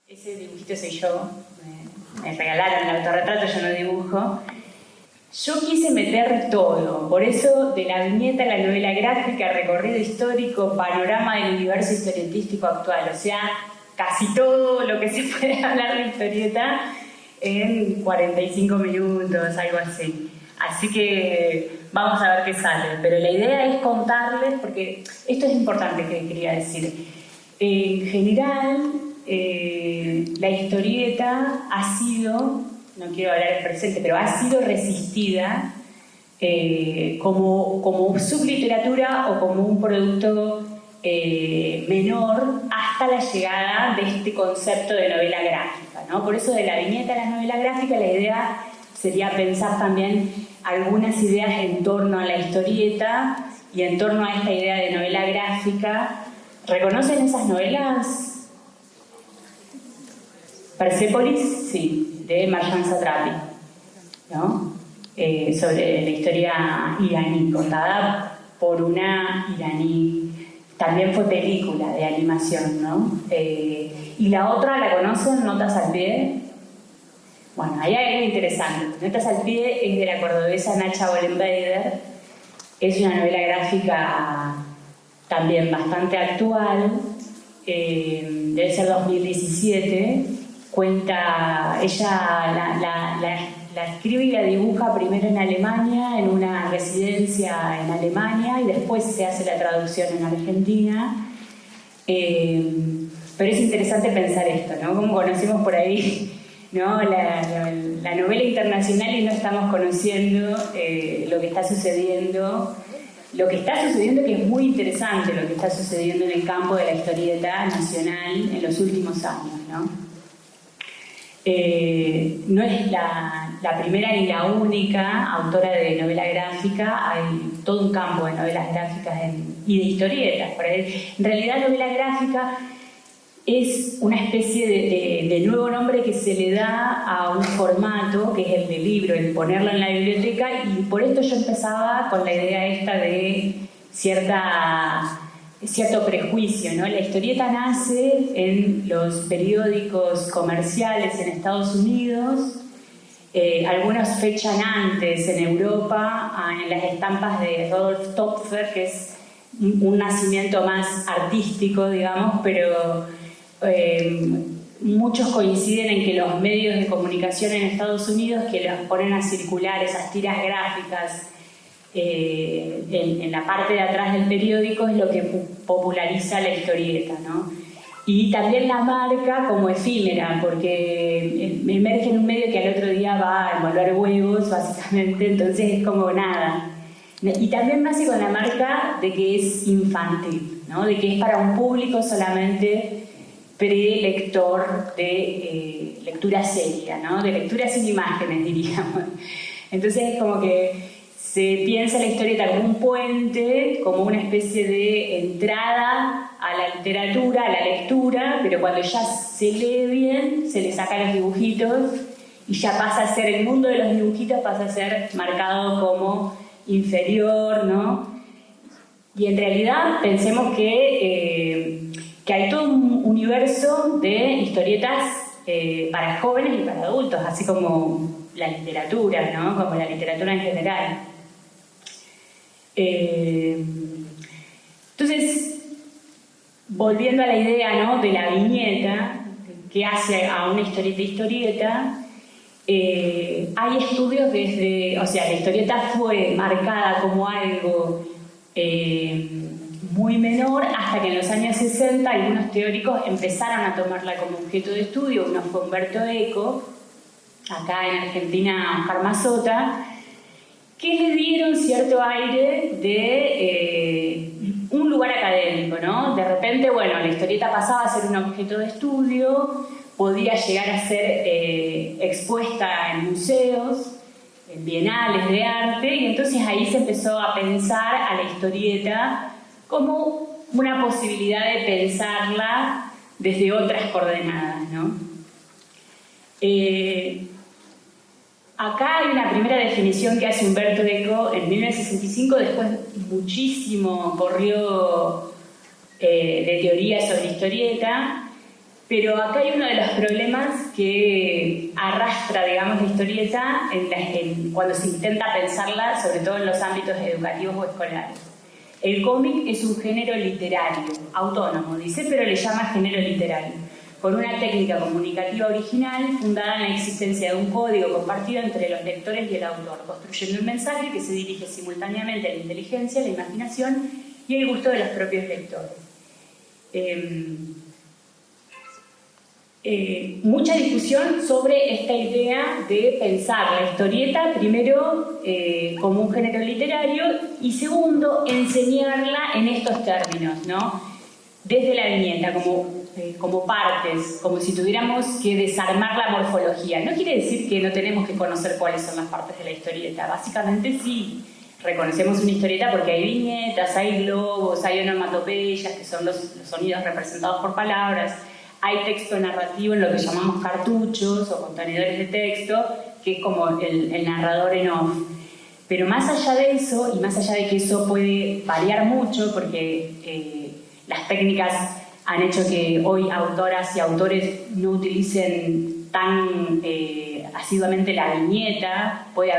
Ese dibujito soy yo, me regalaron el autorretrato, yo no dibujo. Yo quise meter todo, por eso de la viñeta, la novela gráfica, recorrido histórico, panorama del universo historietístico actual, o sea, casi todo lo que se puede hablar de historieta en 45 minutos, algo así. Así que vamos a ver qué sale, pero la idea es contarles, porque esto es importante que quería decir. En general, la historieta ha sido, no quiero hablar en presente, pero ha sido resistida como subliteratura o como un producto menor hasta la llegada de este concepto de novela gráfica, ¿no? Por eso de la viñeta a la novela gráfica la idea sería pensar también algunas ideas en torno a la historieta y en torno a esta idea de novela gráfica. ¿Reconocen esas novelas? Persépolis, sí, de Marjane Satrapi, ¿no? Sobre la historia iraní, contada por una iraní. También fue película de animación, ¿no? Y la otra, ¿la conocen? Notas al pie. Bueno, ahí hay algo interesante. Notas al pie es de la cordobesa Nacha Bollenbader. Es una novela gráfica también bastante actual, debe ser 2017. Cuenta, ella la escribe y la dibuja primero en Alemania, en una residencia en Alemania, y después se hace la traducción en Argentina. Pero es interesante pensar esto, ¿no? Como conocemos por ahí, ¿no? la novela internacional y no estamos conociendo lo que está sucediendo. Lo que está sucediendo, que es muy interesante, lo que está sucediendo en el campo de la historieta nacional en los últimos años, ¿no? No es la primera ni la única autora de novela gráfica, hay todo un campo de novelas gráficas y de historietas. Por ahí. En realidad, novela gráfica es una especie de nuevo nombre que se le da a un formato, que es el de libro, el ponerlo en la biblioteca, y por esto yo empezaba con la idea esta de cierto prejuicio, ¿no? La historieta nace en los periódicos comerciales en Estados Unidos, algunos fechan antes en Europa, en las estampas de Rodolph Töpffer, que es un nacimiento más artístico, digamos, pero muchos coinciden en que los medios de comunicación en Estados Unidos que los ponen a circular esas tiras gráficas en la parte de atrás del periódico es lo que populariza la historieta, ¿no? Y también la marca como efímera, porque emerge en un medio que al otro día va a envolver huevos, básicamente, entonces es como nada. Y también nace con la marca de que es infantil, ¿no? De que es para un público solamente prelector de lectura seria, ¿no? De lectura sin imágenes, diríamos. Entonces es como que se piensa la historieta como un puente, como una especie de entrada a la literatura, a la lectura, pero cuando ya se lee bien, se le sacan los dibujitos y ya pasa a ser, el mundo de los dibujitos pasa a ser marcado como inferior, ¿no? Y en realidad pensemos que hay todo un universo de historietas para jóvenes y para adultos, así como la literatura, ¿no? Como la literatura en general. Entonces, volviendo a la idea, ¿no? De la viñeta, que hace a una historieta, hay estudios desde, o sea, la historieta fue marcada como algo muy menor hasta que en los años 60 algunos teóricos empezaron a tomarla como objeto de estudio. Uno fue Humberto Eco, acá en Argentina Oscar Mazota, que le dieron cierto aire de un lugar académico, ¿no? De repente, bueno, la historieta pasaba a ser un objeto de estudio, podía llegar a ser expuesta en museos, en bienales de arte, y entonces ahí se empezó a pensar a la historieta como una posibilidad de pensarla desde otras coordenadas, ¿no? Acá hay una primera definición que hace Humberto Eco en 1965, después muchísimo corrió de teoría sobre historieta, Pero acá hay uno de los problemas que arrastra, digamos, la historieta cuando se intenta pensarla, sobre todo en los ámbitos educativos o escolares. El cómic es un género literario, autónomo, dice, pero le llama género literario, con una técnica comunicativa original fundada en la existencia de un código compartido entre los lectores y el autor, construyendo un mensaje que se dirige simultáneamente a la inteligencia, la imaginación y el gusto de los propios lectores. Mucha discusión sobre esta idea de pensar la historieta, primero como un género literario y segundo, enseñarla en estos términos, ¿no? Desde la viñeta, como partes, como si tuviéramos que desarmar la morfología. No quiere decir que no tenemos que conocer cuáles son las partes de la historieta, básicamente sí. Reconocemos una historieta porque hay viñetas, hay globos, hay onomatopeyas, que son los sonidos representados por palabras. Hay texto narrativo en lo que llamamos cartuchos o contenedores de texto, que es como el narrador en off. Pero más allá de eso, y más allá de que eso puede variar mucho, porque las técnicas han hecho que hoy autoras y autores no utilicen tan asiduamente la viñeta, puede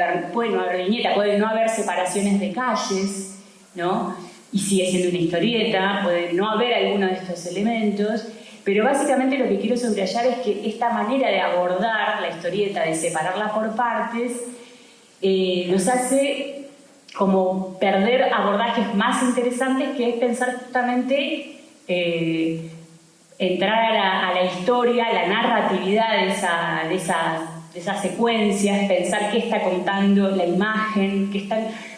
no haber viñeta, puede no haber separaciones de calles, ¿no? Y sigue siendo una historieta, puede no haber alguno de estos elementos. Pero básicamente lo que quiero subrayar es que esta manera de abordar la historieta, de separarla por partes, nos hace como perder abordajes más interesantes, que es pensar justamente entrar a la historia, a la narratividad de esas secuencias, pensar qué está contando la imagen,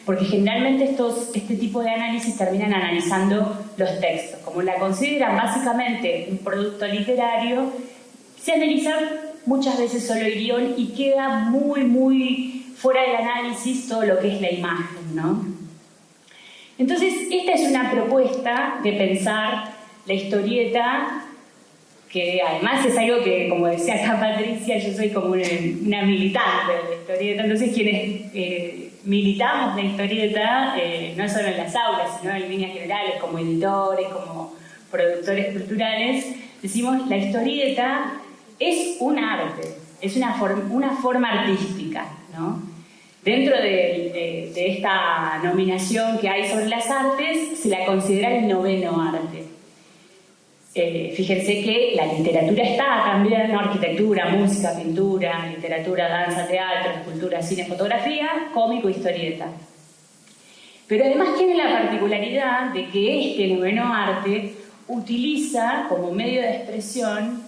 porque generalmente este tipo de análisis terminan analizando los textos. Como la consideran básicamente un producto literario, se analiza muchas veces solo el guión y queda muy, muy fuera del análisis todo lo que es la imagen, ¿no? Entonces, esta es una propuesta de pensar la historieta, que además es algo que, como decía acá Patricia, yo soy como una militante de la historieta, entonces quienes militamos la historieta, no solo en las aulas, sino en líneas generales, como editores, como productores culturales, decimos la historieta es un arte, es una forma artística, ¿no? Dentro de esta nominación que hay sobre las artes, se la considera el noveno arte. Fíjense que la literatura está también, ¿no? Arquitectura, música, pintura, literatura, danza, teatro, escultura, cine, fotografía, cómico, historieta. Pero además tiene la particularidad de que este noveno arte utiliza como medio de expresión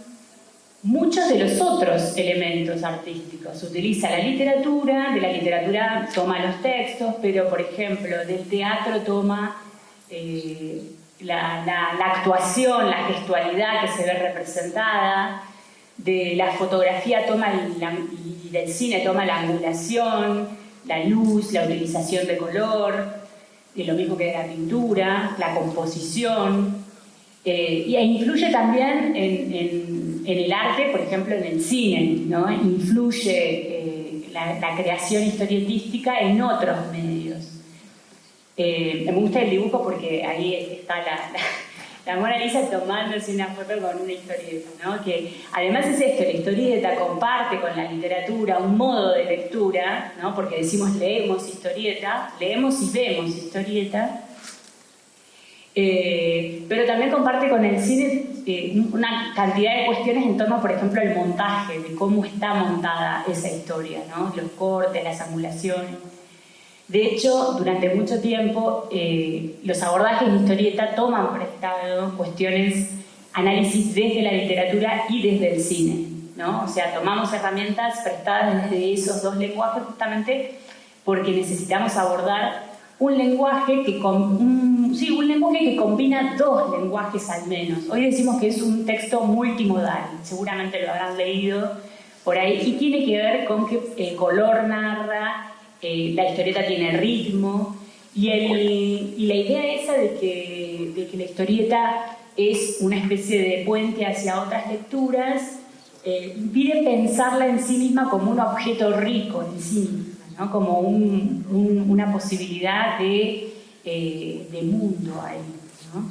muchos de los otros elementos artísticos. Utiliza la literatura, de la literatura toma los textos, pero por ejemplo del teatro toma la actuación, la gestualidad que se ve representada, de la fotografía y del cine toma la angulación, la luz, la utilización de color, y lo mismo que de la pintura, la composición, e influye también en el arte, por ejemplo en el cine, ¿no? Influye la creación historietística en otros medios. Me gusta el dibujo porque ahí está la Mona Lisa tomándose una foto con una historieta, ¿no? Que además es esto, la historieta comparte con la literatura un modo de lectura, ¿no? Porque decimos leemos historieta, leemos y vemos historieta, pero también comparte con el cine una cantidad de cuestiones en torno, por ejemplo, al montaje, de cómo está montada esa historia, ¿no? Los cortes, las angulaciones. De hecho, durante mucho tiempo, los abordajes de historieta toman prestado cuestiones, análisis desde la literatura y desde el cine, ¿no? O sea, tomamos herramientas prestadas desde esos dos lenguajes justamente porque necesitamos abordar un lenguaje que combina dos lenguajes al menos. Hoy decimos que es un texto multimodal, seguramente lo habrán leído por ahí, y tiene que ver con que el color narra, la historieta tiene ritmo, y la idea esa de que la historieta es una especie de puente hacia otras lecturas impide pensarla en sí misma como un objeto rico en sí misma, ¿no? Como una posibilidad de mundo ahí, ¿no?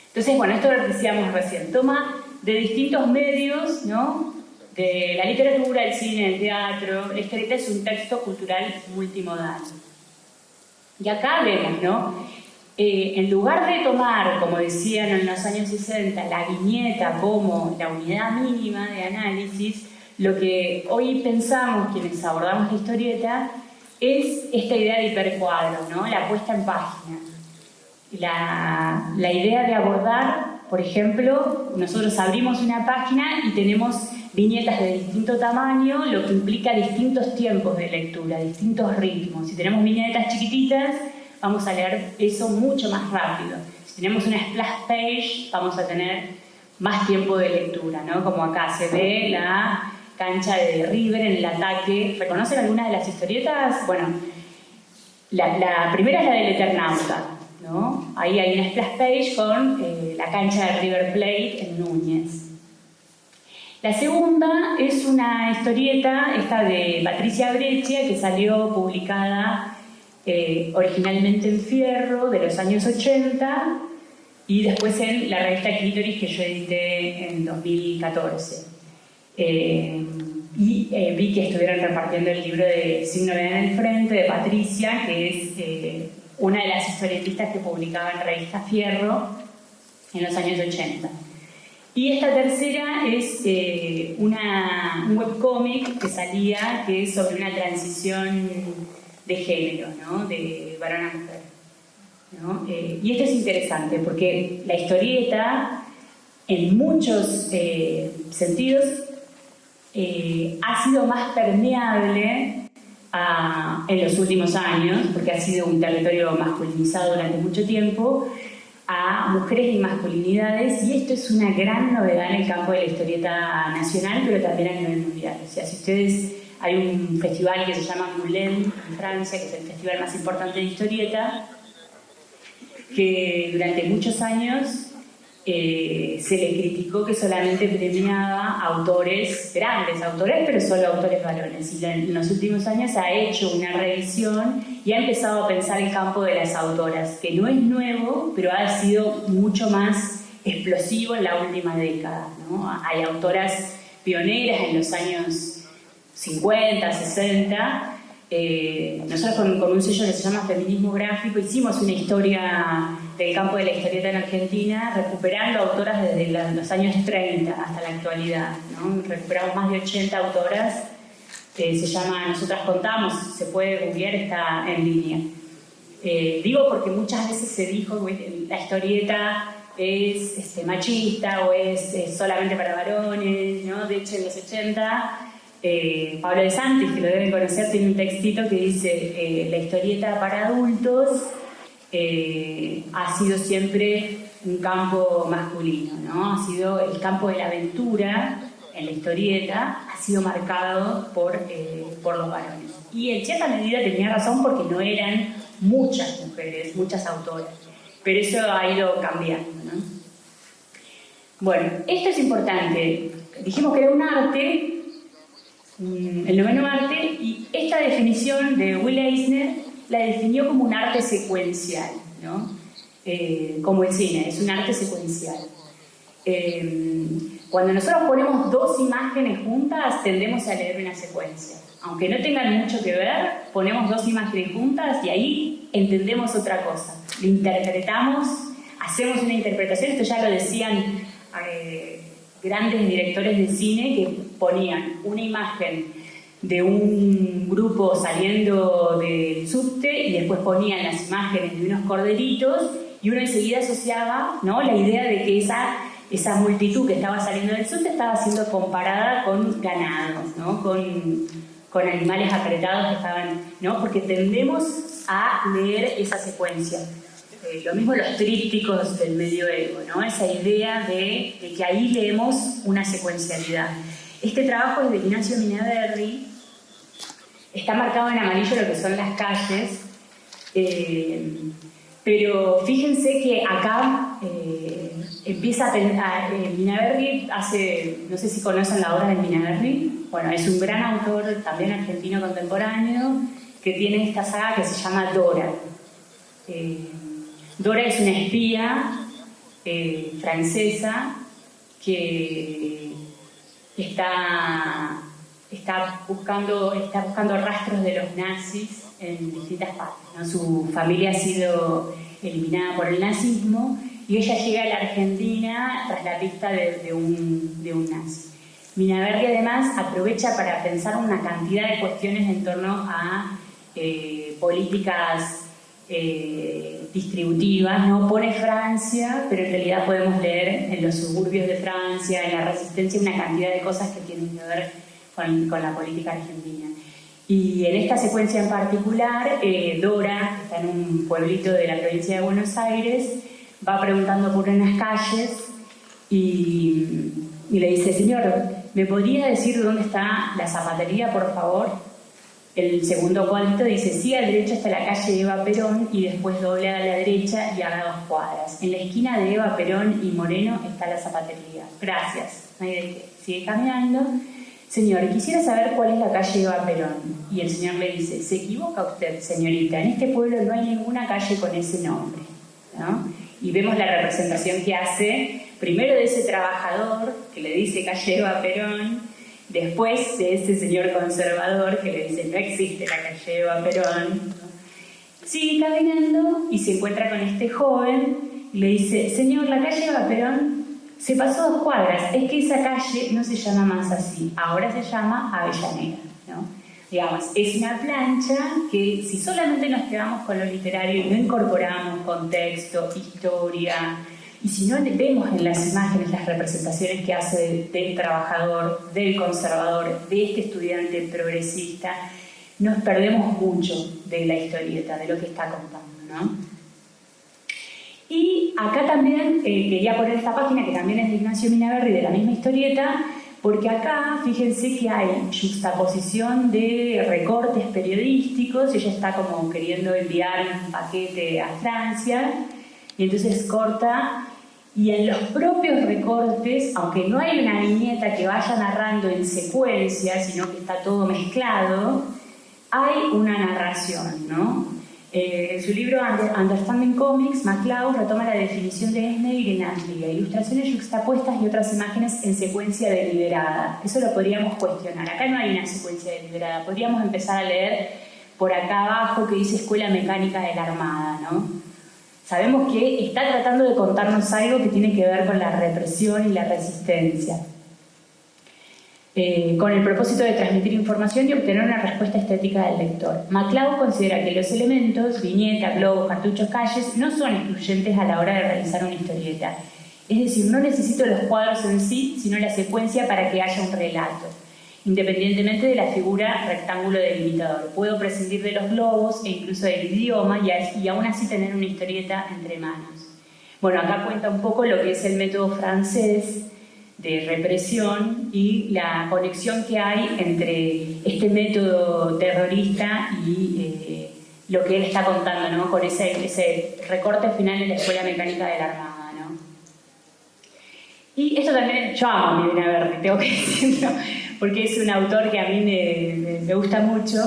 Entonces, bueno, esto lo decíamos recién, toma de distintos medios, ¿no? De la literatura, el cine, el teatro. La historieta es un texto cultural multimodal. Y acá vemos, ¿no? En lugar de tomar, como decían en los años 60, la viñeta como la unidad mínima de análisis, lo que hoy pensamos, quienes abordamos la historieta, es esta idea de hipercuadro, ¿no? La puesta en página. La idea de abordar, por ejemplo, nosotros abrimos una página y tenemos viñetas de distinto tamaño, lo que implica distintos tiempos de lectura, distintos ritmos. Si tenemos viñetas chiquititas, vamos a leer eso mucho más rápido. Si tenemos una splash page, vamos a tener más tiempo de lectura, ¿no? Como acá se ve la cancha de River en el ataque. ¿Reconocen algunas de las historietas? Bueno, la primera es la del Eternauta, ¿no? Ahí hay una splash page con la cancha de River Plate en Núñez. La segunda es una historieta, esta de Patricia Breccia, que salió publicada originalmente en Fierro, de los años 80, y después en la revista Clítoris, que yo edité en 2014. Vi que estuvieron repartiendo el libro de Sin Novedad en el Frente, de Patricia, que es una de las historietistas que publicaba en revista Fierro en los años 80. Y esta tercera es un webcómic que salía, que es sobre una transición de género, ¿no? De varón a mujer, ¿no? Y esto es interesante porque la historieta, en muchos sentidos, ha sido más permeable en los últimos años, porque ha sido un territorio masculinizado durante mucho tiempo, a mujeres y masculinidades, y esto es una gran novedad en el campo de la historieta nacional, pero también a nivel mundial. O sea, si ustedes, hay un festival que se llama Moulin en Francia, que es el festival más importante de historieta, que durante muchos años se le criticó que solamente premiaba autores, grandes autores, pero solo autores varones. Y en los últimos años ha hecho una revisión y ha empezado a pensar el campo de las autoras, que no es nuevo, pero ha sido mucho más explosivo en la última década, ¿no? Hay autoras pioneras en los años 50, 60. Nosotros con un sello que se llama Feminismo Gráfico hicimos una historia del campo de la historieta en Argentina, recuperando autoras desde los años 30 hasta la actualidad, ¿no? Recuperamos más de 80 autoras. Se llama Nosotras Contamos, se puede googlear, está en línea. Digo porque muchas veces se dijo que la historieta es machista o es solamente para varones, ¿no? De hecho, en los 80, Pablo de Santis, que lo deben conocer, tiene un textito que dice la historieta para adultos ha sido siempre un campo masculino, ¿no? Ha sido el campo de la aventura en la historieta, ha sido marcado por los varones. Y en cierta medida tenía razón porque no eran muchas mujeres, muchas autoras, pero eso ha ido cambiando, ¿no? Bueno, esto es importante. Dijimos que era un arte, el noveno arte, y esta definición de Will Eisner la definió como un arte secuencial, ¿no? Como el cine, es un arte secuencial. Cuando nosotros ponemos dos imágenes juntas, tendemos a leer una secuencia. Aunque no tengan mucho que ver, ponemos dos imágenes juntas y ahí entendemos otra cosa. Lo interpretamos, hacemos una interpretación. Esto ya lo decían grandes directores de cine, que ponían una imagen de un grupo saliendo del subte y después ponían las imágenes de unos corderitos y uno enseguida asociaba, ¿no?, la idea de que esa multitud que estaba saliendo del subte estaba siendo comparada con ganados, ¿no?, con animales apretados que estaban, ¿no?, porque tendemos a leer esa secuencia. Lo mismo los trípticos del medioevo, ¿no?, esa idea de que ahí leemos una secuencialidad. Este trabajo es de Ignacio Minaberri, está marcado en amarillo lo que son las calles, pero fíjense que acá empieza a pensar, Minaberri hace, no sé si conocen la obra de Minaberri, bueno, es un gran autor también argentino contemporáneo que tiene esta saga que se llama Dora. Dora es una espía francesa que está buscando rastros de los nazis en distintas partes, ¿no? Su familia ha sido eliminada por el nazismo y ella llega a la Argentina tras la pista de un nazi. Minaberri además aprovecha para pensar una cantidad de cuestiones en torno a políticas distributivas, ¿no? Pone Francia, pero en realidad podemos leer en los suburbios de Francia, en la Resistencia, una cantidad de cosas que tienen que ver con la política argentina. Y en esta secuencia en particular, Dora, que está en un pueblito de la provincia de Buenos Aires, va preguntando por unas calles y le dice: señor, ¿me podría decir dónde está la zapatería, por favor? El segundo cuadrito dice: sí, a la derecha está la calle Eva Perón y después dobla a la derecha y haga 2 cuadras. En la esquina de Eva Perón y Moreno está la zapatería. Gracias. No hay de qué. Sigue caminando. Señor, quisiera saber cuál es la calle Eva Perón. Y el señor le dice: se equivoca usted, señorita, en este pueblo no hay ninguna calle con ese nombre, ¿no? Y vemos la representación que hace, primero de ese trabajador que le dice calle Eva Perón, después de ese señor conservador que le dice: no existe la calle Eva Perón, ¿no? Sigue caminando y se encuentra con este joven y le dice: señor, la calle Eva Perón se pasó 2 cuadras, es que esa calle no se llama más así, ahora se llama Avellaneda, ¿no? Digamos, es una plancha que si solamente nos quedamos con lo literario y no incorporamos contexto, historia, y si no vemos en las imágenes las representaciones que hace del trabajador, del conservador, de este estudiante progresista, nos perdemos mucho de la historieta, de lo que está contando, ¿no? Y acá también quería poner esta página, que también es de Ignacio Minaberri, de la misma historieta, porque acá, fíjense que hay juxtaposición de recortes periodísticos. Ella está como queriendo enviar un paquete a Francia, y entonces corta, y en los propios recortes, aunque no hay una viñeta que vaya narrando en secuencia, sino que está todo mezclado, hay una narración, ¿no? En su libro Understanding Comics, MacLeod retoma la definición de Esne y Rinaldi: ilustraciones juxtapuestas y otras imágenes en secuencia deliberada. Eso lo podríamos cuestionar. Acá no hay una secuencia deliberada. Podríamos empezar a leer por acá abajo que dice Escuela Mecánica de la Armada, ¿no? Sabemos que está tratando de contarnos algo que tiene que ver con la represión y la resistencia, con el propósito de transmitir información y obtener una respuesta estética del lector. MacLeod considera que los elementos, viñetas, globos, cartuchos, calles, no son excluyentes a la hora de realizar una historieta. Es decir, no necesito los cuadros en sí, sino la secuencia para que haya un relato, independientemente de la figura rectángulo delimitador. Puedo prescindir de los globos e incluso del idioma y aún así tener una historieta entre manos. Bueno, acá cuenta un poco lo que es el método francés de represión y la conexión que hay entre este método terrorista y lo que él está contando, ¿no? Con ese recorte final en la Escuela Mecánica de la Armada, ¿no? Y esto también, yo amo a Minaberri, tengo que decirlo, porque es un autor que a mí me gusta mucho,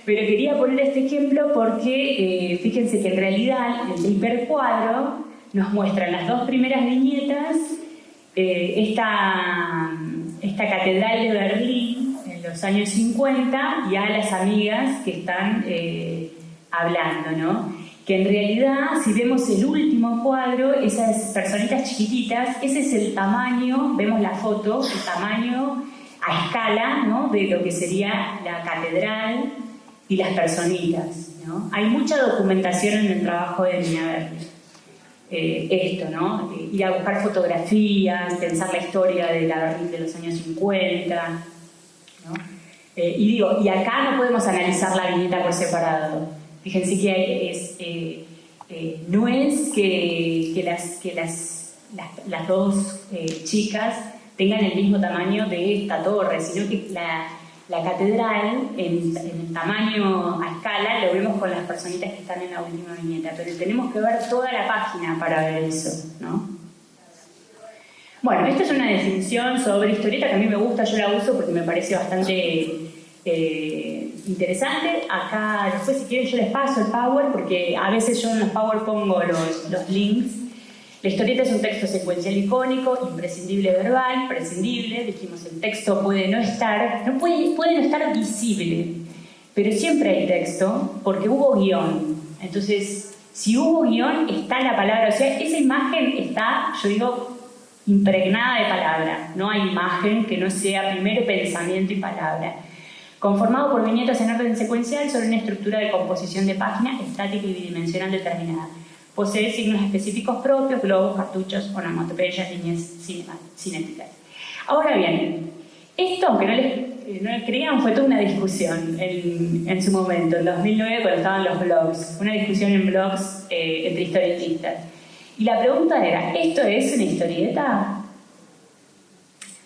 pero quería poner este ejemplo porque fíjense que en realidad el hipercuadro nos muestra en las 2 primeras viñetas esta catedral de Berlín en los años 50 y a las amigas que están hablando, ¿no? Que en realidad, si vemos el último cuadro, esas personitas chiquititas, ese es el tamaño, vemos la foto, el tamaño a escala, ¿no? De lo que sería la catedral y las personitas, ¿no? Hay mucha documentación en el trabajo de Minaberri. Esto, ¿no? Ir a buscar fotografías, pensar la historia de la Berlín de los años 50, ¿no? Y acá no podemos analizar la viñeta por separado. Fíjense que no es que las 2 chicas tengan el mismo tamaño de esta torre, sino que la catedral en tamaño a escala lo vemos con las personitas que están en la última viñeta, pero tenemos que ver toda la página para ver eso, ¿no? Bueno, esta es una definición sobre historieta que a mí me gusta, yo la uso porque me parece bastante interesante. Acá después, si quieren, yo les paso el Power, porque a veces yo en los Power pongo los links. La historieta es un texto secuencial icónico, imprescindible verbal, prescindible. Dijimos, el texto puede no estar visible, pero siempre hay texto porque hubo guión. Entonces, si hubo guión, está la palabra. O sea, esa imagen está, yo digo, impregnada de palabra. No hay imagen que no sea primero pensamiento y palabra. Conformado por viñetas en orden secuencial sobre una estructura de composición de página estática y bidimensional determinada. Posee signos específicos propios, globos, cartuchos, onomatopeyas, líneas cinéticas. Ahora bien, esto, aunque no le crean, fue toda una discusión en su momento, en 2009, cuando estaban los blogs. Una discusión en blogs entre historietistas. Y la pregunta era, ¿esto es una historieta?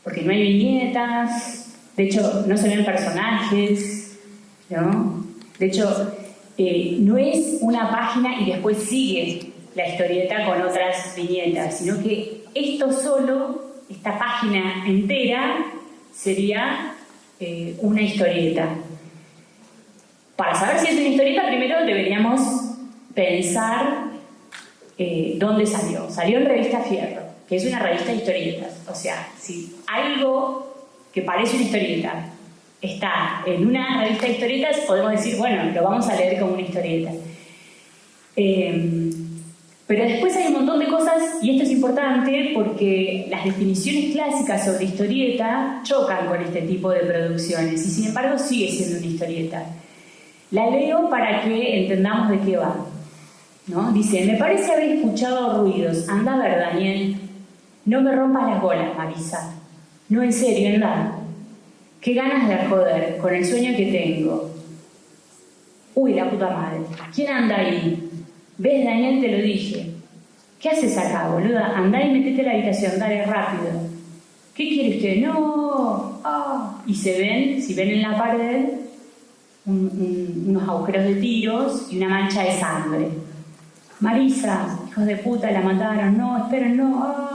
Porque no hay viñetas, de hecho no se ven personajes, ¿no? De hecho, no es una página y después sigue la historieta con otras viñetas, sino que esto solo, esta página entera, sería una historieta. Para saber si es una historieta, primero deberíamos pensar dónde salió. Salió en Revista Fierro, que es una revista de historietas. O sea, si algo que parece una historieta está en una revista de historietas, podemos decir, bueno, lo vamos a leer como una historieta. Pero después hay un montón de cosas, y esto es importante porque las definiciones clásicas sobre historieta chocan con este tipo de producciones, y sin embargo sigue siendo una historieta. La leo para que entendamos de qué va, ¿no? Dice, me parece haber escuchado ruidos. Anda a ver, Daniel. No me rompas las bolas, Marisa. No, en serio, anda. Qué ganas de joder con el sueño que tengo. Uy, la puta madre. ¿Quién anda ahí? ¿Ves, Daniel? Te lo dije. ¿Qué haces acá, boluda? Andá y metete a la habitación, dale, rápido. ¿Qué quiere usted? No. Y se ven, si ven en la pared, unos agujeros de tiros y una mancha de sangre. Marisa, hijos de puta, la mataron. No, esperen, no.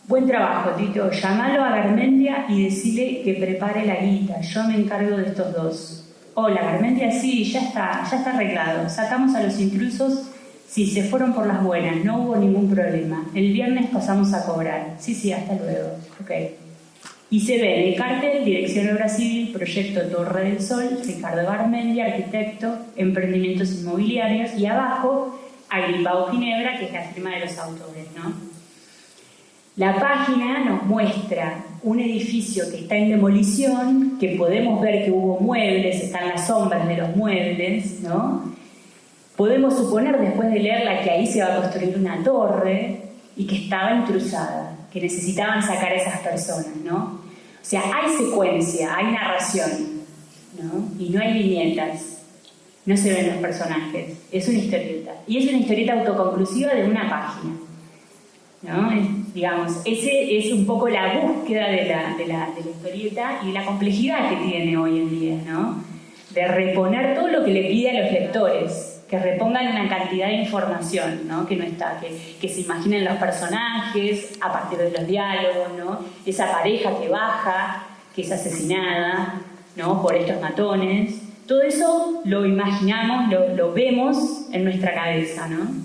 Buen trabajo, Tito. Llámalo a Garmendia y decile que prepare la guita. Yo me encargo de estos dos. Hola, Garmendia, sí, ya está arreglado. Sacamos a los intrusos. Sí, se fueron por las buenas, no hubo ningún problema. El viernes pasamos a cobrar. Sí, hasta luego. Ok. Y se ve en el cartel, Dirección de Obra Civil, Proyecto Torre del Sol, Ricardo Garmendia, arquitecto, emprendimientos inmobiliarios, y abajo, Agripao Ginebra, que es la firma de los autores, ¿no? La página nos muestra un edificio que está en demolición, que podemos ver que hubo muebles, están las sombras de los muebles, ¿no? Podemos suponer, después de leerla, que ahí se va a construir una torre y que estaba intrusada, que necesitaban sacar a esas personas, ¿no? O sea, hay secuencia, hay narración, ¿no? Y no hay viñetas, no se ven los personajes, es una historieta. Y es una historieta autoconclusiva de una página, ¿no? Digamos, ese es un poco la búsqueda de la historieta y la complejidad que tiene hoy en día, ¿no? De reponer todo lo que le pide a los lectores, que repongan una cantidad de información, ¿no? Que no está, que se imaginen los personajes a partir de los diálogos, ¿no? Esa pareja que baja, que es asesinada, ¿no? Por estos matones. Todo eso lo imaginamos, lo vemos en nuestra cabeza, ¿no?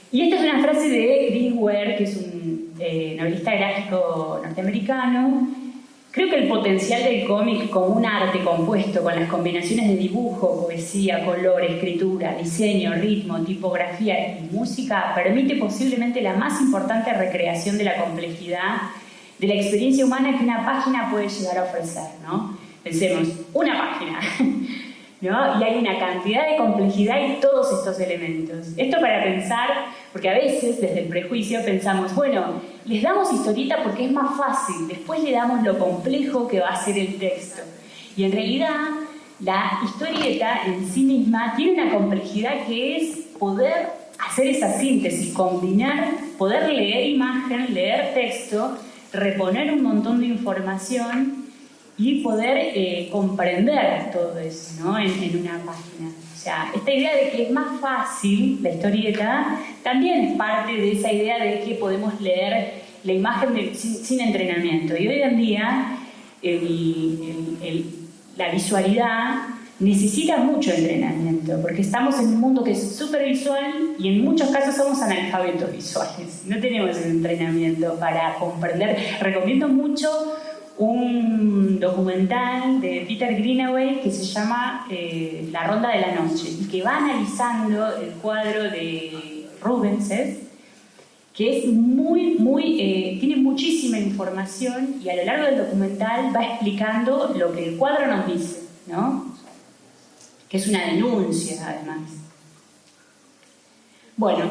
Y esta es una frase de Chris Ware, que es un novelista gráfico norteamericano. Creo que el potencial del cómic como un arte compuesto con las combinaciones de dibujo, poesía, color, escritura, diseño, ritmo, tipografía y música permite posiblemente la más importante recreación de la complejidad de la experiencia humana que una página puede llegar a ofrecer, ¿no? Pensemos, una página, ¿no? Y hay una cantidad de complejidad en todos estos elementos. Esto para pensar, porque a veces desde el prejuicio pensamos, bueno, les damos historieta porque es más fácil, después le damos lo complejo que va a ser el texto. Y en realidad la historieta en sí misma tiene una complejidad que es poder hacer esa síntesis, combinar, poder leer imagen, leer texto, reponer un montón de información y poder comprender todo eso, ¿no? en una página. O sea, esta idea de que es más fácil la historieta también es parte de esa idea de que podemos leer la imagen sin entrenamiento. Y hoy en día la visualidad necesita mucho entrenamiento, porque estamos en un mundo que es súper visual y en muchos casos somos analfabetos visuales. No tenemos el entrenamiento para comprender. Recomiendo mucho un documental de Peter Greenaway que se llama La Ronda de la Noche y que va analizando el cuadro de Rubens, que es tiene muchísima información y a lo largo del documental va explicando lo que el cuadro nos dice, ¿no? Que es una denuncia, además. Bueno,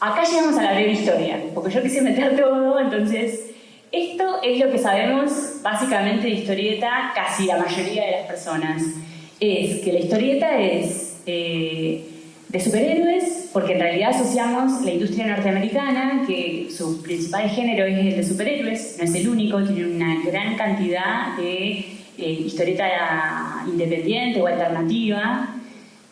acá llegamos a la breve historia, porque yo quise meter todo, entonces, esto es lo que sabemos básicamente de historieta, casi la mayoría de las personas. Es que la historieta es de superhéroes, porque en realidad asociamos la industria norteamericana, que su principal género es el de superhéroes, no es el único, tiene una gran cantidad de historieta independiente o alternativa,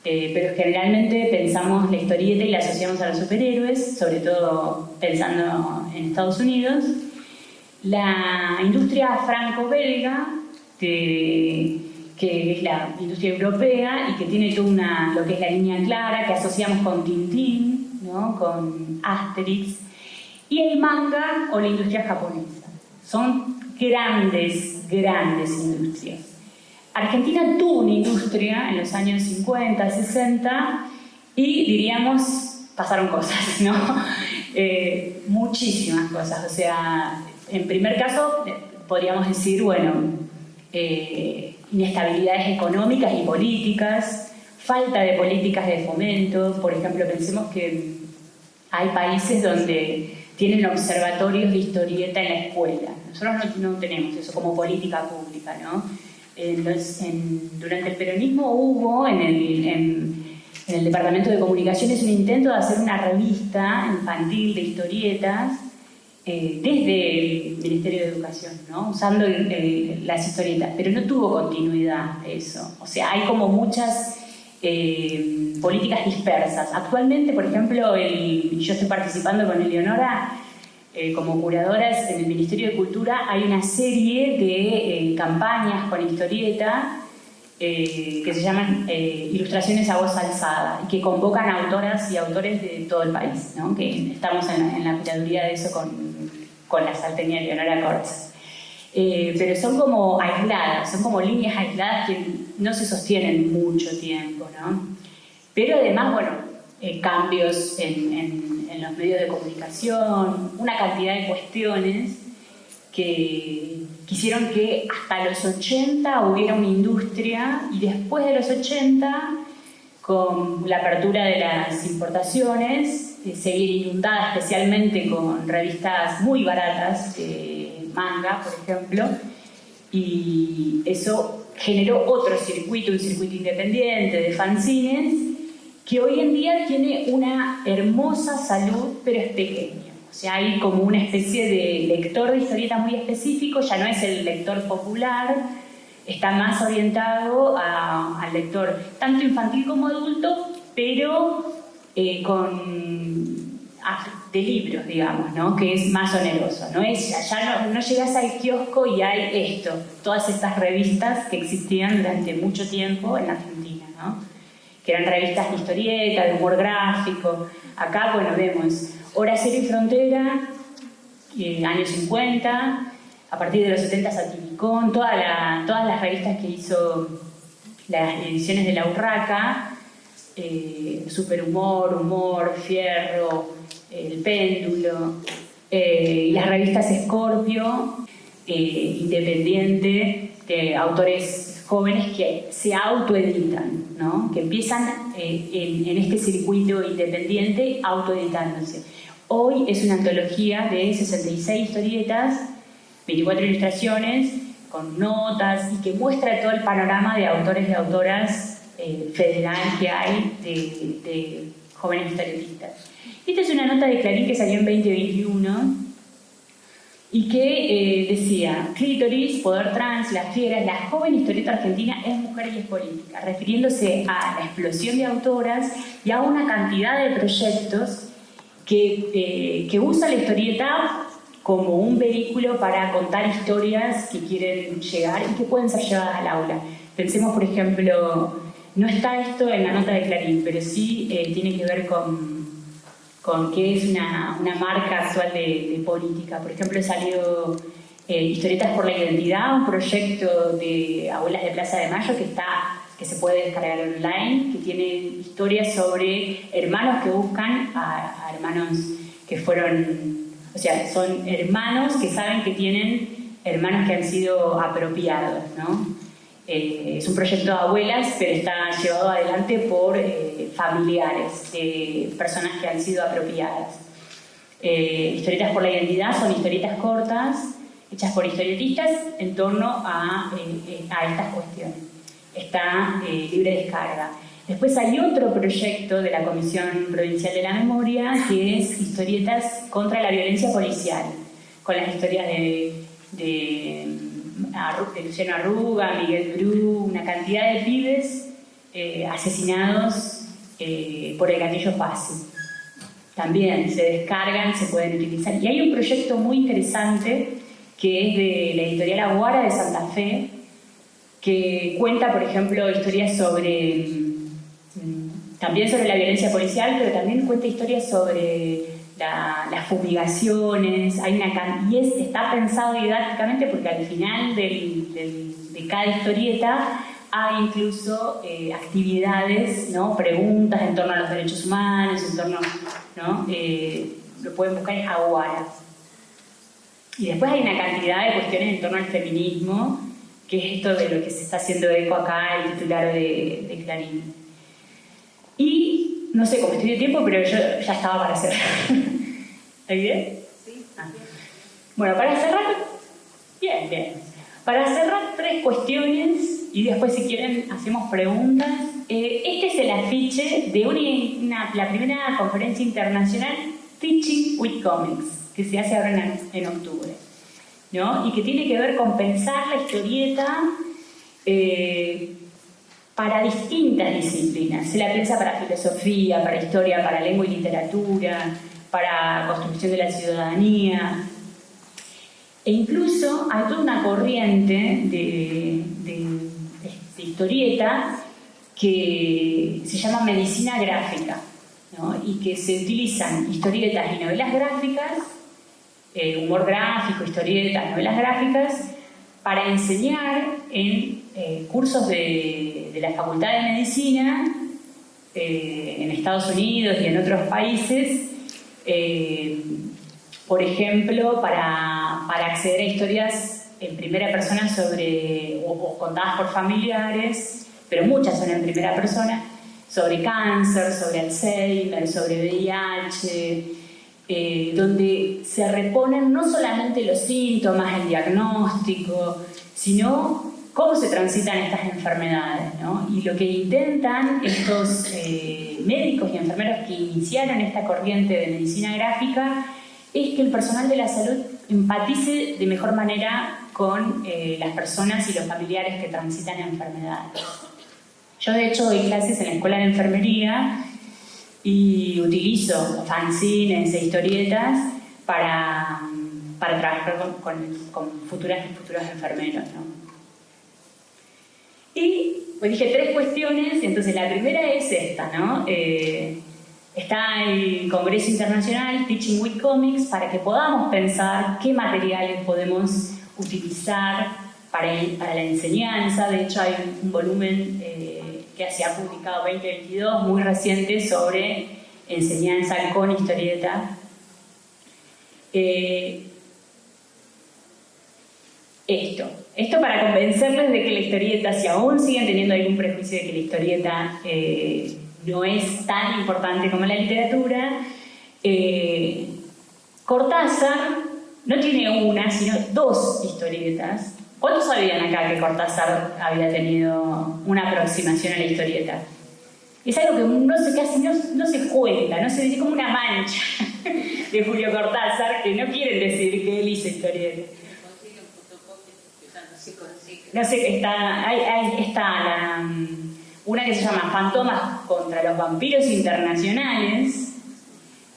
pero generalmente pensamos la historieta y la asociamos a los superhéroes, sobre todo pensando en Estados Unidos. La industria franco-belga, que es la industria europea y que tiene toda lo que es la línea clara, que asociamos con Tintín, ¿no? Con Asterix, y el manga o la industria japonesa. Son grandes industrias. Argentina tuvo una industria en los años 50, 60 y diríamos, pasaron cosas, ¿no? Muchísimas cosas. O sea, en primer caso podríamos decir, bueno, inestabilidades económicas y políticas, falta de políticas de fomento. Por ejemplo, pensemos que hay países donde tienen observatorios de historieta en la escuela. Nosotros no tenemos eso como política pública, ¿no? Durante el peronismo hubo en el Departamento de Comunicaciones un intento de hacer una revista infantil de historietas desde el Ministerio de Educación, ¿no? Usando las historietas, pero no tuvo continuidad eso. O sea, hay como muchas políticas dispersas. Actualmente, por ejemplo, yo estoy participando con Eleonora como curadoras en el Ministerio de Cultura. Hay una serie de campañas con historieta que se llaman Ilustraciones a Voz Alzada y que convocan a autoras y autores de todo el país, ¿no? Que estamos en la curaduría de eso con la salteña Eleonora Cortz. Pero son como aisladas, son como líneas aisladas que no se sostienen mucho tiempo, ¿no? Pero además, bueno, cambios en los medios de comunicación, una cantidad de cuestiones que quisieron que hasta los 80 hubiera una industria y después de los 80, con la apertura de las importaciones, se viene inundada especialmente con revistas muy baratas, manga, por ejemplo, y eso generó otro circuito, un circuito independiente de fanzines, que hoy en día tiene una hermosa salud, pero es pequeño. O sea, hay como una especie de lector de historietas muy específico, ya no es el lector popular, está más orientado al lector tanto infantil como adulto, pero de libros, digamos, ¿no? Que es más oneroso. No llegas al kiosco y hay esto, todas estas revistas que existían durante mucho tiempo en Argentina, ¿no? Que eran revistas de historieta, de humor gráfico. Acá, bueno, vemos Hora Cero y Frontera, años 50, a partir de los 70 Satiricón, todas las revistas que hizo las ediciones de La Urraca, Superhumor, Humor, Fierro, El Péndulo, y las revistas Scorpio, independiente, de autores jóvenes que se autoeditan, ¿no? Que empiezan en este circuito independiente autoeditándose. Hoy es una antología de 66 historietas, 24 ilustraciones, con notas y que muestra todo el panorama de autores y autoras federal que hay de jóvenes historietistas. Esta es una nota de Clarín que salió en 2021 y que decía: Clítoris, poder trans, las fieras, la joven historieta argentina es mujer y es política, refiriéndose a la explosión de autoras y a una cantidad de proyectos que usa la historieta como un vehículo para contar historias que quieren llegar y que pueden ser llevadas al aula. Pensemos, por ejemplo, no está esto en la nota de Clarín, pero sí tiene que ver con qué es una marca actual de política. Por ejemplo, salió Historietas por la Identidad, un proyecto de Abuelas de Plaza de Mayo que se puede descargar online, que tiene historias sobre hermanos que buscan a hermanos que fueron, o sea, son hermanos que saben que tienen hermanos que han sido apropiados, ¿no? Es un proyecto de abuelas, pero está llevado adelante por familiares de personas que han sido apropiadas. Historietas por la Identidad son historietas cortas, hechas por historietistas en torno a estas cuestiones. Está libre descarga. Después hay otro proyecto de la Comisión Provincial de la Memoria que es historietas contra la violencia policial, con las historias de Luciano Arruga, Miguel Bru, una cantidad de pibes asesinados por el gatillo fácil. También se descargan, se pueden utilizar. Y hay un proyecto muy interesante que es de la editorial Aguara de Santa Fe, que cuenta, por ejemplo, historias también sobre la violencia policial, pero también cuenta historias sobre las fumigaciones. Está pensado didácticamente porque al final de cada historieta hay incluso actividades, ¿no? Preguntas en torno a los derechos humanos, en torno, ¿no? Lo pueden buscar en Aguara. Y después hay una cantidad de cuestiones en torno al feminismo, que es esto de lo que se está haciendo eco acá, el titular de Clarín. Y, no sé cómo estoy de tiempo, pero yo ya estaba para cerrar. ¿Está bien? Sí. Bueno, para cerrar, bien. Para cerrar 3 cuestiones, y después si quieren hacemos preguntas. Este es el afiche de la primera conferencia internacional Teaching with Comics, que se hace ahora en octubre, ¿no? Y que tiene que ver con pensar la historieta para distintas disciplinas. Se la piensa para filosofía, para historia, para lengua y literatura, para construcción de la ciudadanía. E incluso hay toda una corriente de historieta que se llama medicina gráfica, ¿no? Y que se utilizan historietas y novelas gráficas, humor gráfico, historietas, novelas gráficas, para enseñar en cursos de la Facultad de Medicina en Estados Unidos y en otros países, por ejemplo, para acceder a historias en primera persona o contadas por familiares, pero muchas son en primera persona, sobre cáncer, sobre Alzheimer, sobre VIH, donde se reponen no solamente los síntomas, el diagnóstico, sino cómo se transitan estas enfermedades, ¿no? Y lo que intentan estos médicos y enfermeros que iniciaron esta corriente de medicina gráfica es que el personal de la salud empatice de mejor manera con las personas y los familiares que transitan enfermedades. Yo de hecho doy clases en la escuela de enfermería y utilizo fanzines e historietas para trabajar con futuros enfermeros, ¿no? Y pues dije 3 cuestiones, entonces la primera es esta, ¿no? Está el Congreso Internacional Teaching with Comics para que podamos pensar qué materiales podemos utilizar para la enseñanza. De hecho hay un volumen que se ha publicado 2022, muy reciente, sobre enseñanza con historieta. Esto para convencerles de que la historieta, si aún siguen teniendo algún prejuicio de que la historieta no es tan importante como la literatura, Cortázar no tiene una, sino 2 historietas. ¿Cuántos sabían acá que Cortázar había tenido una aproximación a la historieta? Es algo que casi no se cuenta, no se dice, como una mancha de Julio Cortázar, que no quieren decir que él hizo historieta. No sé, está una que se llama Fantomas contra los vampiros internacionales,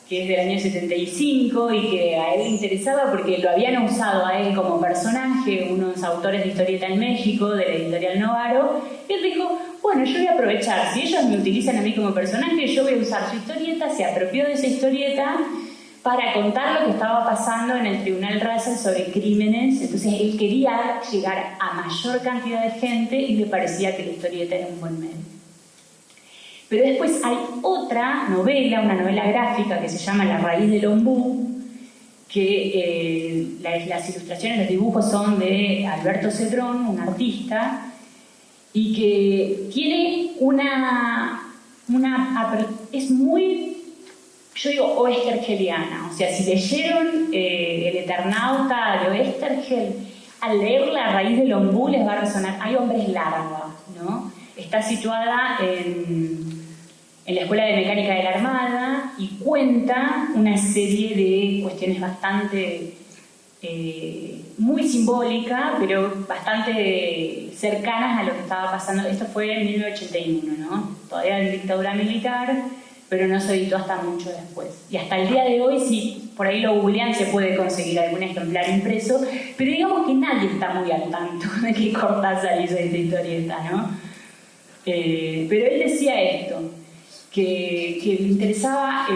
que es del año 75 y que a él le interesaba porque lo habían usado a él como personaje, unos autores de historieta en México, de la editorial Novaro, y él dijo, bueno, yo voy a aprovechar, si ellos me utilizan a mí como personaje, yo voy a usar su historieta, se apropió de esa historieta para contar lo que estaba pasando en el Tribunal Russell sobre crímenes. Entonces él quería llegar a mayor cantidad de gente y le parecía que la historieta era un buen medio. Pero después hay otra novela, una novela gráfica que se llama La raíz del ombú, que las ilustraciones, los dibujos son de Alberto Cedrón, un artista, y que tiene es muy, yo digo, oestergeliana. O sea, si leyeron El Eternauta de Oestergel, al leer La raíz del ombú les va a resonar. Hay hombres larva, ¿no? Está situada en la Escuela de Mecánica de la Armada y cuenta una serie de cuestiones bastante, muy simbólica, pero bastante cercanas a lo que estaba pasando. Esto fue en 1981, ¿no? Todavía en dictadura militar, pero no se editó hasta mucho después. Y hasta el día de hoy, si por ahí lo googlean, se puede conseguir algún ejemplar impreso, pero digamos que nadie está muy al tanto de que Cortázar hizo esta historieta, ¿no? Pero él decía esto, que le interesaba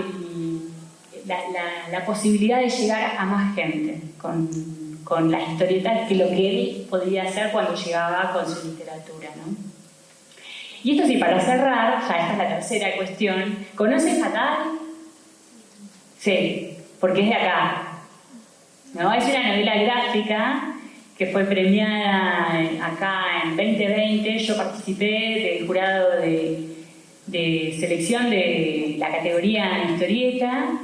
la posibilidad de llegar a más gente con las historietas que lo que él podría hacer cuando llegaba con su literatura, ¿no? Y esto sí, para cerrar, ya esta es la tercera cuestión. ¿Conocen Hatal? Sí, porque es de acá, ¿no? Es una novela gráfica que fue premiada acá en 2020. Yo participé del jurado de selección de la categoría en historieta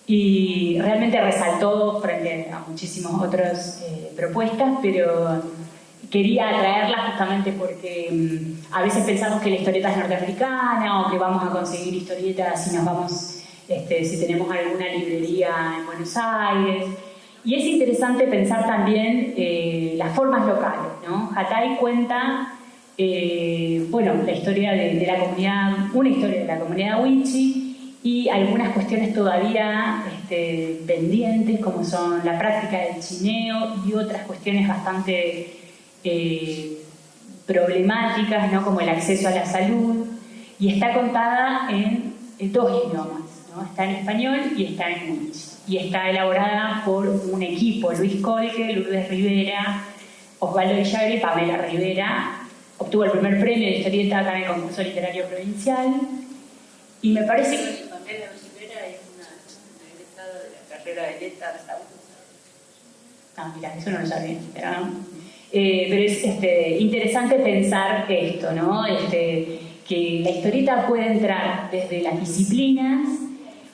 y realmente resaltó frente a muchísimas otras propuestas, pero quería traerla justamente porque a veces pensamos que la historieta es norteamericana o que vamos a conseguir historietas si nos vamos, si tenemos alguna librería en Buenos Aires. Y es interesante pensar también las formas locales, ¿no? Hatai cuenta la historia de la comunidad, una historia de la comunidad Wichi y algunas cuestiones todavía pendientes, como son la práctica del chineo y otras cuestiones bastante problemáticas, ¿no? Como el acceso a la salud, y está contada en dos idiomas, ¿no? Está en español y está en Wichi, y está elaborada por un equipo: Luis Colque, Lourdes Rivera, Osvaldo Villagra y Pamela Rivera. Obtuvo el primer premio de historieta acá en el concurso literario provincial, y me parece que Pamela Rivera es una egresada de la carrera de letras. mira, eso no lo sabía, pero es interesante pensar esto, ¿no? Que la historieta puede entrar desde las disciplinas,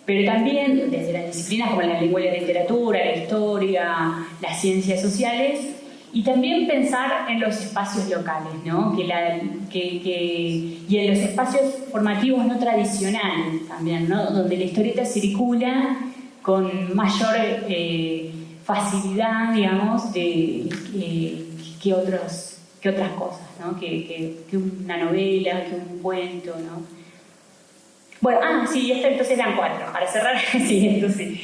pero también desde las disciplinas como la lengua y la literatura, la historia, las ciencias sociales, y también pensar en los espacios locales, ¿no? Y en los espacios formativos no tradicionales también, ¿no? Donde la historieta circula con mayor facilidad, digamos, que otras cosas, ¿no? Que una novela, que un cuento, ¿no? Bueno, sí, entonces eran 4, para cerrar, sí, entonces.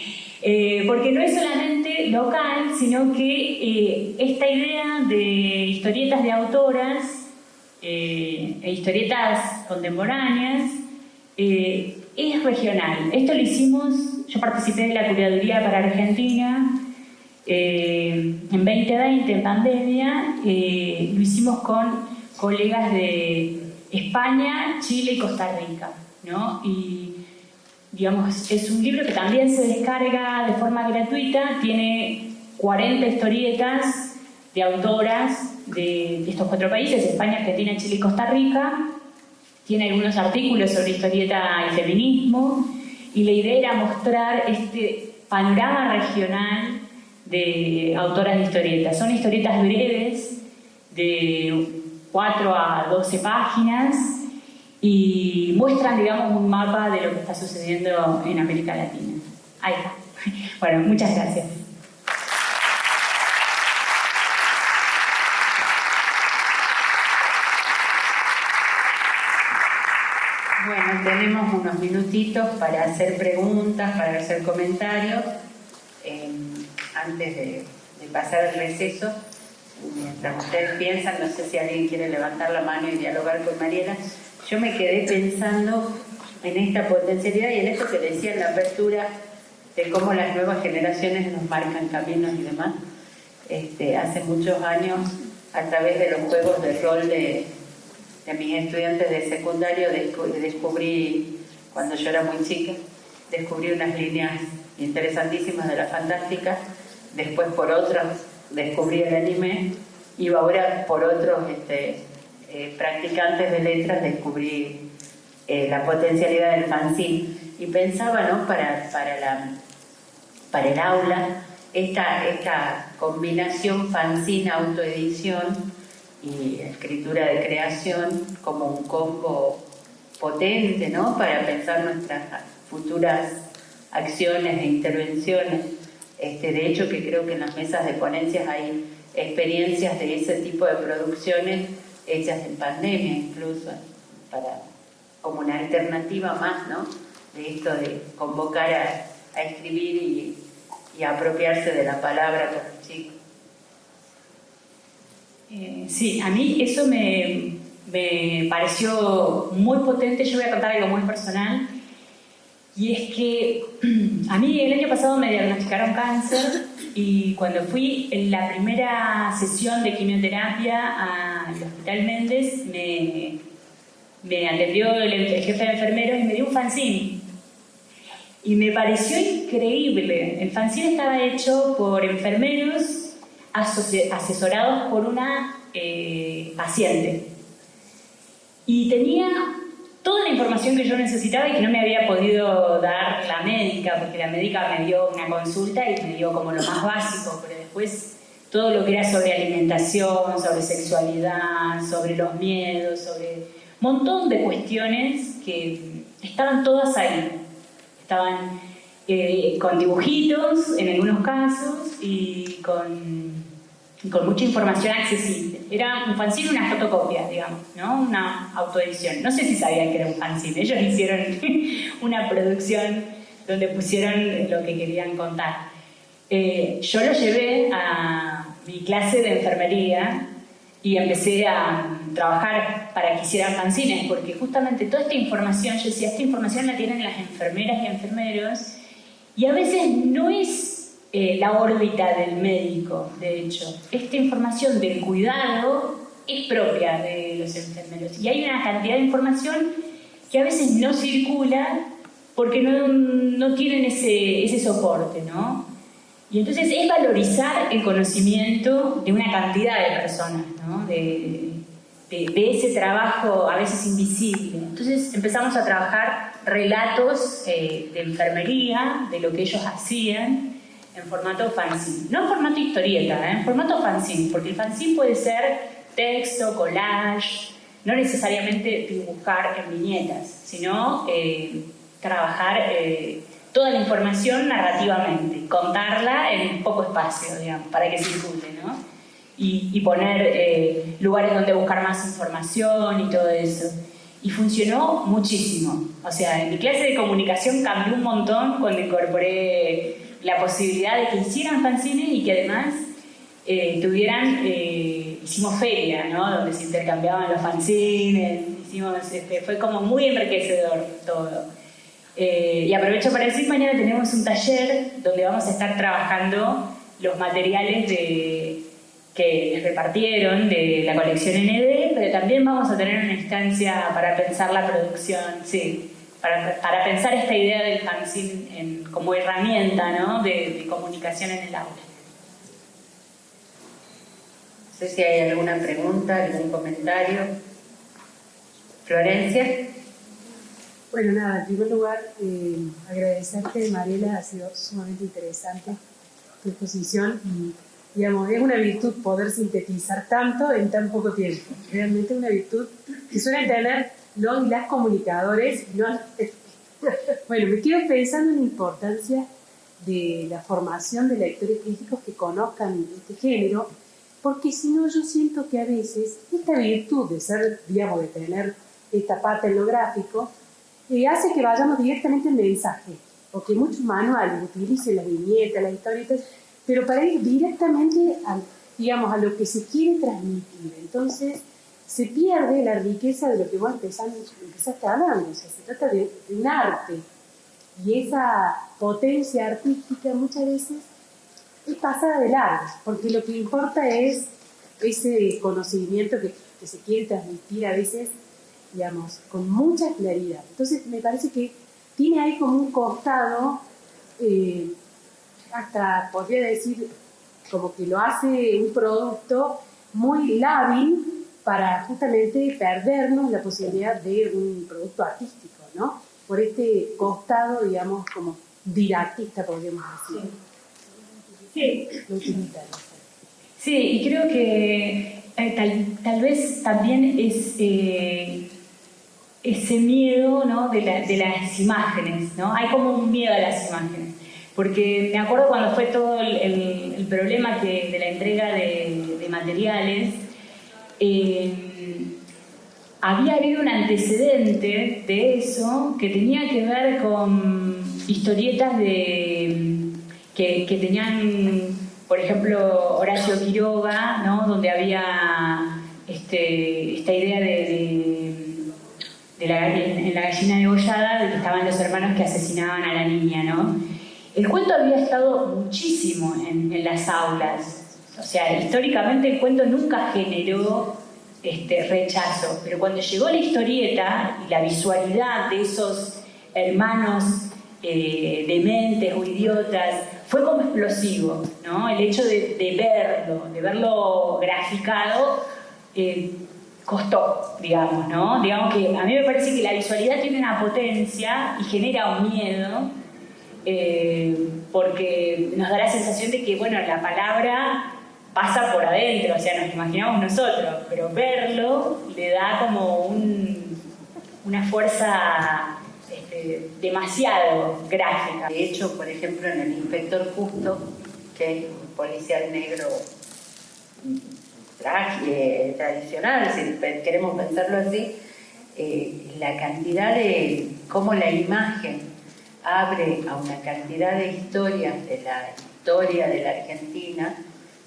Porque no es solamente local, sino que esta idea de historietas de autoras e historietas contemporáneas es regional. Esto lo hicimos, yo participé de la curaduría para Argentina en 2020, en pandemia. Lo hicimos con colegas de España, Chile y Costa Rica, ¿no? Y digamos, es un libro que también se descarga de forma gratuita, tiene 40 historietas de autoras de estos 4 países: España, Argentina, Chile y Costa Rica. Tiene algunos artículos sobre historieta y feminismo, y la idea era mostrar este panorama regional de autoras de historietas. Son historietas breves, de 4 a 12 páginas, y muestran, digamos, un mapa de lo que está sucediendo en América Latina. Ahí está. Bueno, muchas gracias. Bueno, tenemos unos minutitos para hacer preguntas, para hacer comentarios. Antes de pasar al receso, mientras ustedes piensan, no sé si alguien quiere levantar la mano y dialogar con Mariela. Yo me quedé pensando en esta potencialidad y en esto que decía en la apertura de cómo las nuevas generaciones nos marcan caminos y demás. Hace muchos años, a través de los juegos de rol de mis estudiantes de secundario, descubrí, cuando yo era muy chica, descubrí unas líneas interesantísimas de la fantástica. Después, por otras, descubrí el anime, y ahora por otros practicantes de letras descubrí la potencialidad del fanzine. Y pensaba, ¿no?, para el aula, esta combinación fanzine-autoedición y escritura de creación como un combo potente, ¿no?, para pensar nuestras futuras acciones e intervenciones. De hecho, que creo que en las mesas de ponencias hay experiencias de ese tipo de producciones hechas en pandemia, incluso, como una alternativa más, ¿no?, de esto de convocar a escribir y apropiarse de la palabra con los chicos. Sí, a mí eso me pareció muy potente. Yo voy a contar algo muy personal, y es que a mí el año pasado me diagnosticaron cáncer, y cuando fui en la primera sesión de quimioterapia al Hospital Méndez, me atendió el jefe de enfermeros y me dio un fanzine. Y me pareció increíble. El fanzine estaba hecho por enfermeros asesorados por una paciente. Y tenía toda la información que yo necesitaba y que no me había podido dar la médica, porque la médica me dio una consulta y me dio como lo más básico, pero después todo lo que era sobre alimentación, sobre sexualidad, sobre los miedos, sobre un montón de cuestiones que estaban todas ahí. Estaban con dibujitos en algunos casos y con mucha información accesible. Era un fanzine, una fotocopia, digamos, ¿no?, una autoedición. No sé si sabían que era un fanzine. Ellos hicieron una producción donde pusieron lo que querían contar. Yo lo llevé a mi clase de enfermería y empecé a trabajar para que hicieran fanzines, porque justamente toda esta información, yo decía, esta información la tienen las enfermeras y enfermeros, y a veces no es la órbita del médico. De hecho, esta información del cuidado es propia de los enfermeros, y hay una cantidad de información que a veces no circula porque no tienen ese soporte, ¿no? Y entonces es valorizar el conocimiento de una cantidad de personas, ¿no?, de ese trabajo a veces invisible. Entonces empezamos a trabajar relatos de enfermería, de lo que ellos hacían, en formato fanzine. No en formato historieta, en formato fanzine, porque el fanzine puede ser texto, collage, no necesariamente dibujar en viñetas, sino trabajar toda la información narrativamente, contarla en poco espacio, digamos, para que circule, ¿no? Y poner lugares donde buscar más información y todo eso. Y funcionó muchísimo. O sea, en mi clase de comunicación cambió un montón cuando incorporé la posibilidad de que hicieran fanzines y que además hicimos feria, ¿no?, donde se intercambiaban los fanzines, fue como muy enriquecedor todo. Y aprovecho para decir, mañana tenemos un taller donde vamos a estar trabajando los materiales que les repartieron de la colección ND, pero también vamos a tener una instancia para pensar la producción, sí, para pensar esta idea del fanzine como herramienta, ¿no?, de comunicación en el aula. No sé si hay alguna pregunta, algún comentario. Florencia. Bueno, nada, en primer lugar, agradecerte, Mariela, ha sido sumamente interesante tu exposición y, digamos, es una virtud poder sintetizar tanto en tan poco tiempo. Realmente es una virtud que suelen tener los y las comunicadores. Bueno, me quedo pensando en la importancia de la formación de lectores críticos que conozcan este género, porque si no, yo siento que a veces esta virtud de ser, digamos, de tener esta pata en lo gráfico, hace que vayamos directamente al mensaje, porque muchos manuales utilizan las viñetas, las historietas, pero para ir directamente digamos, a lo que se quiere transmitir. Entonces, se pierde la riqueza de lo que vos empezaste hablando. O sea, se trata de un arte. Y esa potencia artística muchas veces es pasada de largo, porque lo que importa es ese conocimiento que se quiere transmitir a veces, digamos, con mucha claridad. Entonces, me parece que tiene ahí como un costado, hasta podría decir, como que lo hace un producto muy lábil para justamente perdernos la posibilidad de un producto artístico, ¿no? Por este costado, digamos, como didaktista, podríamos decir. Sí. Lo utilitan. Sí, y creo que tal vez también es ese miedo, ¿no?, de las imágenes, ¿no? Hay como un miedo a las imágenes. Porque me acuerdo cuando fue todo el problema de la entrega de materiales, había habido un antecedente de eso que tenía que ver con historietas que tenían, por ejemplo, Horacio Quiroga, ¿no?, donde había esta idea en la gallina degollada, de que estaban los hermanos que asesinaban a la niña, ¿no? El cuento había estado muchísimo en las aulas. O sea, históricamente el cuento nunca generó rechazo, pero cuando llegó la historieta y la visualidad de esos hermanos dementes o idiotas, fue como explosivo, ¿no? El hecho de verlo graficado costó, digamos, ¿no? Digamos que a mí me parece que la visualidad tiene una potencia y genera un miedo, porque nos da la sensación de que, bueno, la palabra pasa por adentro, o sea, nos imaginamos nosotros, pero verlo le da como una fuerza demasiado gráfica. De hecho, por ejemplo, en El Inspector Justo, que es un policial negro tradicional, si queremos pensarlo así, la cantidad de cómo la imagen abre a una cantidad de historias de la historia de la Argentina,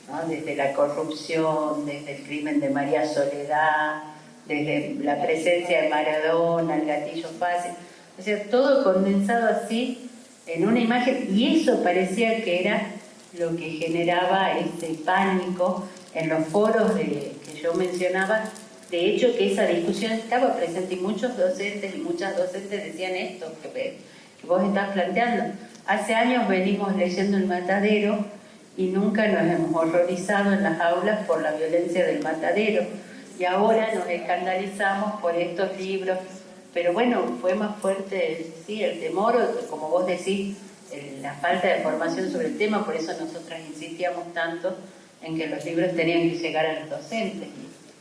¿no? Desde la corrupción, desde el crimen de María Soledad, desde la presencia de Maradona, el gatillo fácil, o sea, todo condensado así en una imagen, y eso parecía que era lo que generaba ese pánico en los foros que yo mencionaba. De hecho, que esa discusión estaba presente y muchos docentes y muchas docentes decían esto que vos estás planteando. Hace años venimos leyendo El Matadero y nunca nos hemos horrorizado en las aulas por la violencia del matadero, y ahora nos escandalizamos por estos libros. Pero bueno, fue más fuerte, sí, el temor, o como vos decís, la falta de formación sobre el tema. Por eso nosotras insistíamos tanto en que los libros tenían que llegar a los docentes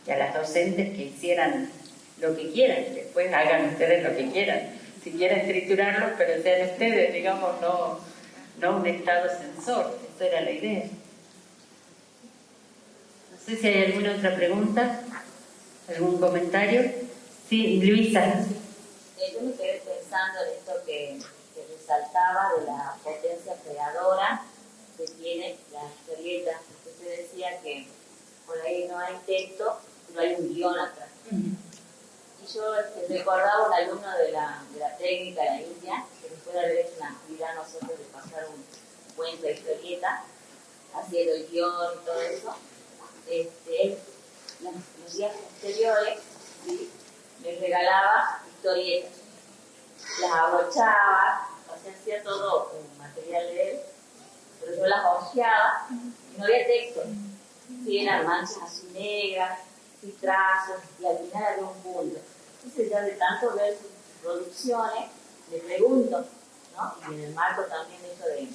y a las docentes que hicieran lo que quieran, después hagan ustedes lo que quieran, si quieren triturarlos, pero sean ustedes, digamos, no un estado censor. Esa era la idea. No sé si hay alguna otra pregunta, algún comentario. Sí, Luisa. Yo me quedé pensando en esto que resaltaba de la potencia creadora que tiene la historieta. Usted decía que por ahí no hay texto, pero hay un guión atrás. Y yo recordaba un alumno de la técnica de la India, que después de haber hecho una actividad a nosotros de pasar un cuento de historieta, haciendo el guión y todo eso. Él, los días posteriores, ¿sí?, les regalaba historietas, las abrochaba, o sea, hacía todo con material de él, pero yo las hojeaba y no había texto. Sí, eran manchas así negras, sí, trazos, y al final había un punto. Entonces, ya de tanto ver sus producciones, le pregunto, ¿no? Y en el marco también de eso de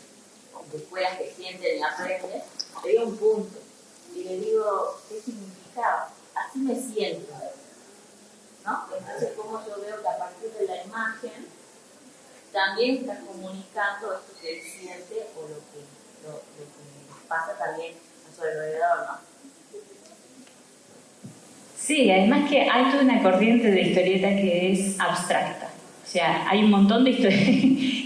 escuelas que sienten y aprenden, le digo un punto y le digo, ¿qué significaba? Así me siento, ¿no? Entonces, como yo veo que a partir de la imagen también está comunicando esto que él siente o lo que pasa también a su alrededor, ¿no? Sí, además que hay toda una corriente de historieta que es abstracta. O O sea, hay un montón de historias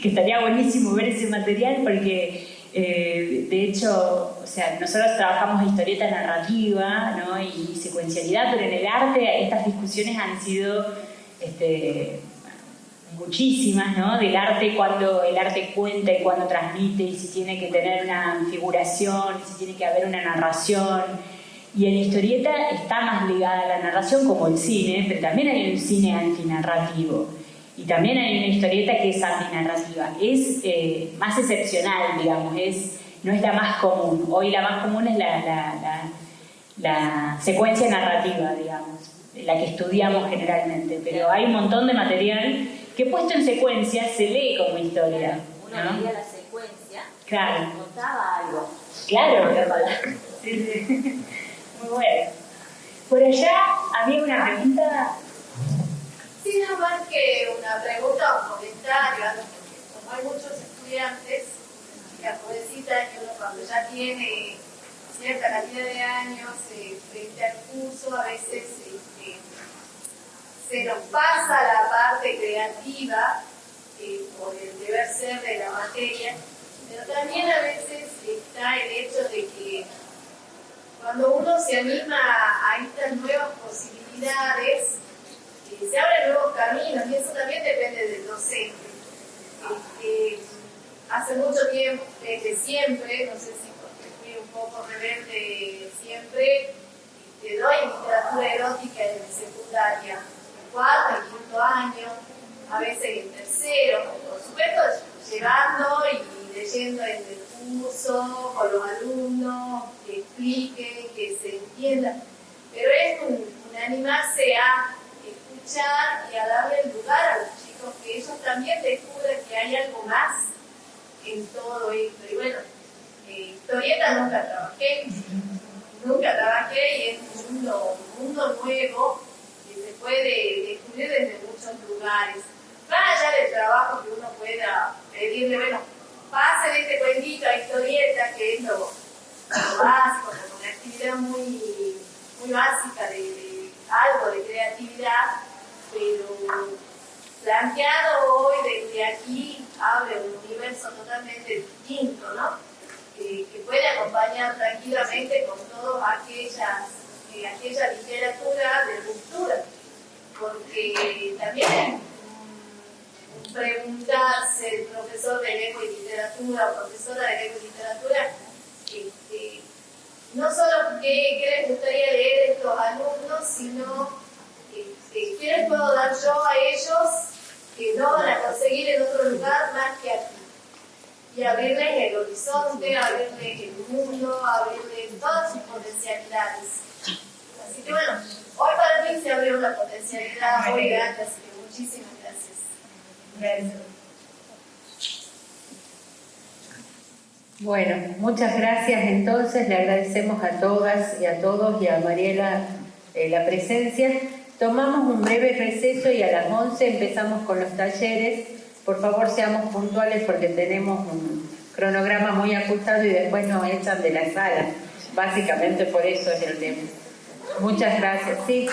que estaría buenísimo ver ese material porque, de hecho, o sea, nosotros trabajamos historieta narrativa, ¿no? Y secuencialidad, pero en el arte estas discusiones han sido muchísimas, ¿no? Del arte, cuando el arte cuenta y cuando transmite, y si tiene que tener una figuración, y si tiene que haber una narración. Y en historieta está más ligada a la narración como el cine, pero también hay un cine antinarrativo. Y también hay una historieta que es antinarrativa. Es más excepcional, digamos, no es la más común. Hoy la más común es la secuencia narrativa, digamos, la que estudiamos generalmente. Pero hay un montón de material que puesto en secuencia se lee como historia. Uno ¿no? leía la secuencia, Claro. contaba algo. Claro, sí, sí. Muy bueno. Por allá había una pregunta. Sí, no más que una pregunta o un comentario, porque como hay muchos estudiantes, la jovencita que uno cuando ya tiene cierta cantidad de años frente al curso, a veces se nos pasa la parte creativa por el deber ser de la materia, pero también a veces está el hecho de que cuando uno se anima a estas nuevas posibilidades, se abren nuevos caminos y eso también depende del docente. Hace mucho tiempo, desde siempre, no sé si porque fui un poco rebelde siempre, te doy literatura erótica en secundaria, en cuarto, en quinto año, a veces en tercero, por supuesto llevando y leyendo en el curso con los alumnos, que expliquen, que se entienda, pero es un animarse a escuchar y a darle el lugar a los chicos, que ellos también descubren que hay algo más en todo esto. Y bueno, historieta nunca trabajé y es un mundo nuevo que se puede descubrir desde muchos lugares. Más allá del trabajo que uno pueda pedirle, bueno, pasen este cuentito a historieta, que es lo básico, como una actividad muy, muy básica de algo de creatividad, pero planteado hoy desde aquí abre un universo totalmente distinto, ¿no? Que puede acompañar tranquilamente con toda aquella literatura de ruptura, porque también preguntarse el profesor de lengua y literatura o profesora de lengua y literatura, no solo qué les gustaría leer a estos alumnos, sino qué les puedo dar yo a ellos que no van a conseguir en otro lugar más que aquí. Y abrirles el horizonte, abrirles el mundo, abrirles todas sus potencialidades. Así que bueno, hoy para mí se abrió una potencialidad muy grande, así que muchísimas gracias. Gracias. Bueno, muchas gracias entonces, le agradecemos a todas y a todos y a Mariela la presencia. Tomamos un breve receso y a las 11 empezamos con los talleres. Por favor, seamos puntuales porque tenemos un cronograma muy ajustado y después nos echan de la sala. Básicamente por eso es el tema. Muchas gracias. Sí.